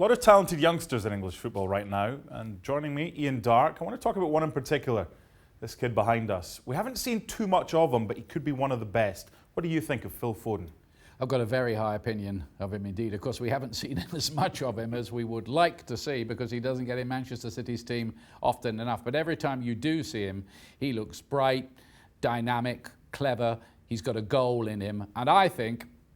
A lot of talented youngsters in English football right now, and joining me, Ian Darke. I want to talk about one in particular, this kid behind us. We haven't seen too much of him, but he could be one of the best. What do you think of Phil Foden? I've got a very high opinion of him indeed. Of course, we haven't seen as much of him as we would like to see because he doesn't get in Manchester City's team often enough. But every time you do see him, he looks bright, dynamic, clever. He's got a goal in him. And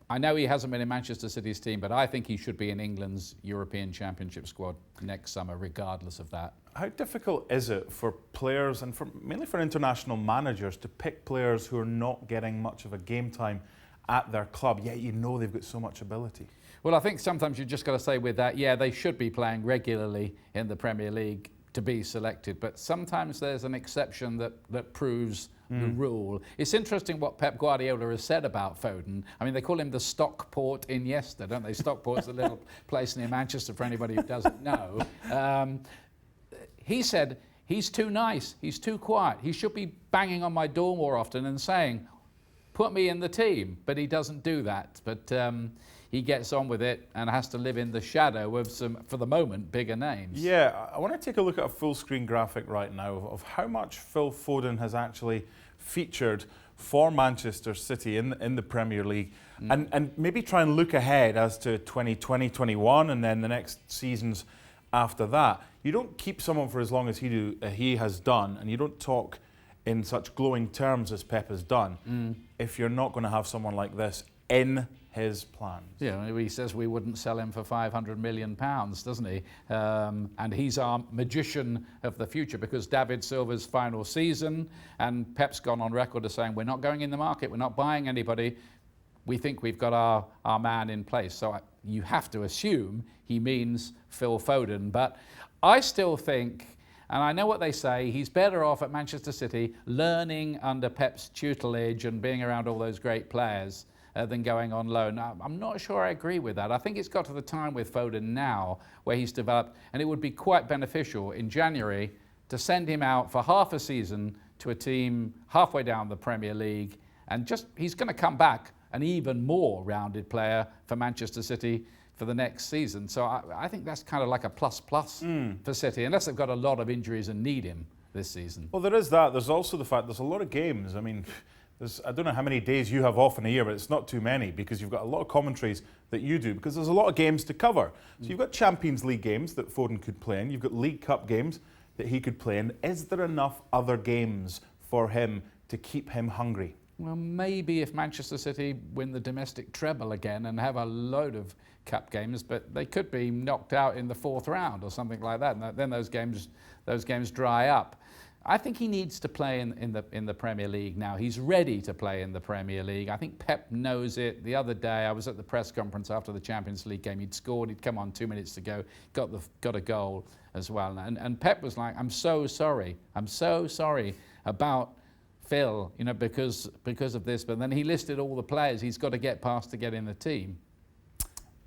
I know he hasn't been in Manchester City's team, but I think he should be in England's European Championship squad next summer, regardless of that. How difficult is it for players and mainly for international managers to pick players who are not getting much of a game time at their club, yet you know they've got so much ability? Well, I think sometimes you've just got to say with that, yeah, they should be playing regularly in the Premier League to be selected, but sometimes there's an exception that proves the rule. It's interesting what Pep Guardiola has said about Foden. I mean, they call him the Stockport Iniesta, don't they? Stockport's a little place near Manchester for anybody who doesn't know. He said he's too nice, he's too quiet. He should be banging on my door more often and saying, put me in the team, but he doesn't do that. But he gets on with it and has to live in the shadow of some, for the moment, bigger names. Yeah, I want to take a look at a full screen graphic right now of how much Phil Foden has actually featured for Manchester City in the Premier League, and maybe try and look ahead as to 2020-21 and then the next seasons after that. You don't keep someone for as long as he has done, and you don't talk in such glowing terms as Pep has done if you're not going to have someone like this in his plans. Yeah, he says we wouldn't sell him for £500 million, doesn't he? And he's our magician of the future because David Silva's final season, and Pep's gone on record as saying we're not going in the market, we're not buying anybody. We think we've got our man in place. So you have to assume he means Phil Foden. But I still think, and I know what they say, he's better off at Manchester City learning under Pep's tutelage and being around all those great players than going on loan. I'm not sure I agree with that. I think it's got to the time with Foden now where he's developed, and it would be quite beneficial in January to send him out for half a season to a team halfway down the Premier League, and he's going to come back an even more rounded player for Manchester City for the next season. So I think that's kind of like a plus for City, unless they've got a lot of injuries and need him this season. Well, there is that. There's also the fact there's a lot of games. I mean, I don't know how many days you have off in a year, but it's not too many because you've got a lot of commentaries that you do because there's a lot of games to cover. So you've got Champions League games that Foden could play in. You've got League Cup games that he could play in. Is there enough other games for him to keep him hungry? Well, maybe if Manchester City win the domestic treble again and have a load of cup games, but they could be knocked out in the fourth round or something like that, and then those games dry up. I think he needs to play in the Premier League now. He's ready to play in the Premier League. I think Pep knows it. The other day I was at the press conference after the Champions League game. He'd scored, he'd come on 2 minutes to go, got a goal as well. And Pep was like, I'm so sorry about Phil, you know, because of this. But then he listed all the players he's got to get past to get in the team.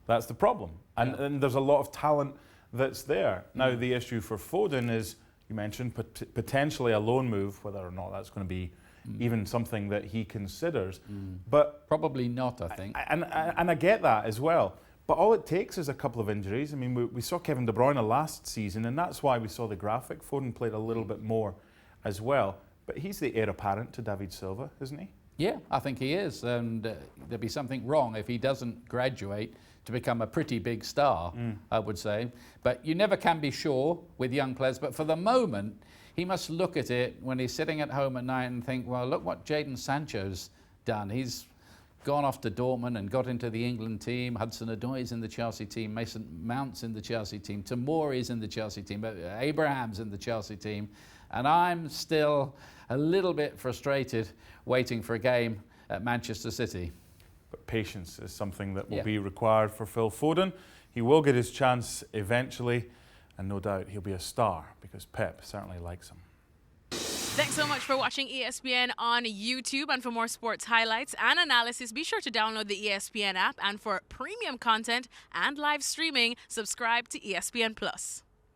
That's the problem. And there's a lot of talent that's there. Now the issue for Foden is, you mentioned potentially a loan move, whether or not that's going to be even something that he considers. But probably not, I think. And I get that as well. But all it takes is a couple of injuries. I mean, we saw Kevin De Bruyne last season, and that's why we saw the graphic. Foden played a little bit more as well. But he's the heir apparent to David Silva, isn't he? Yeah, I think he is. And there'd be something wrong if he doesn't graduate to become a pretty big star, I would say. But you never can be sure with young players. But for the moment, he must look at it when he's sitting at home at night and think, well, look what Jadon Sancho's done. He's gone off to Dortmund and got into the England team. Hudson-Odoi's in the Chelsea team. Mason Mount's in the Chelsea team. Tomori's in the Chelsea team. Abraham's in the Chelsea team. And I'm still a little bit frustrated waiting for a game at Manchester City. But patience is something that will be required for Phil Foden. He will get his chance eventually, and no doubt he'll be a star because Pep certainly likes him. Thanks so much for watching ESPN on YouTube, and for more sports highlights and analysis, be sure to download the ESPN app, and for premium content and live streaming, subscribe to ESPN+.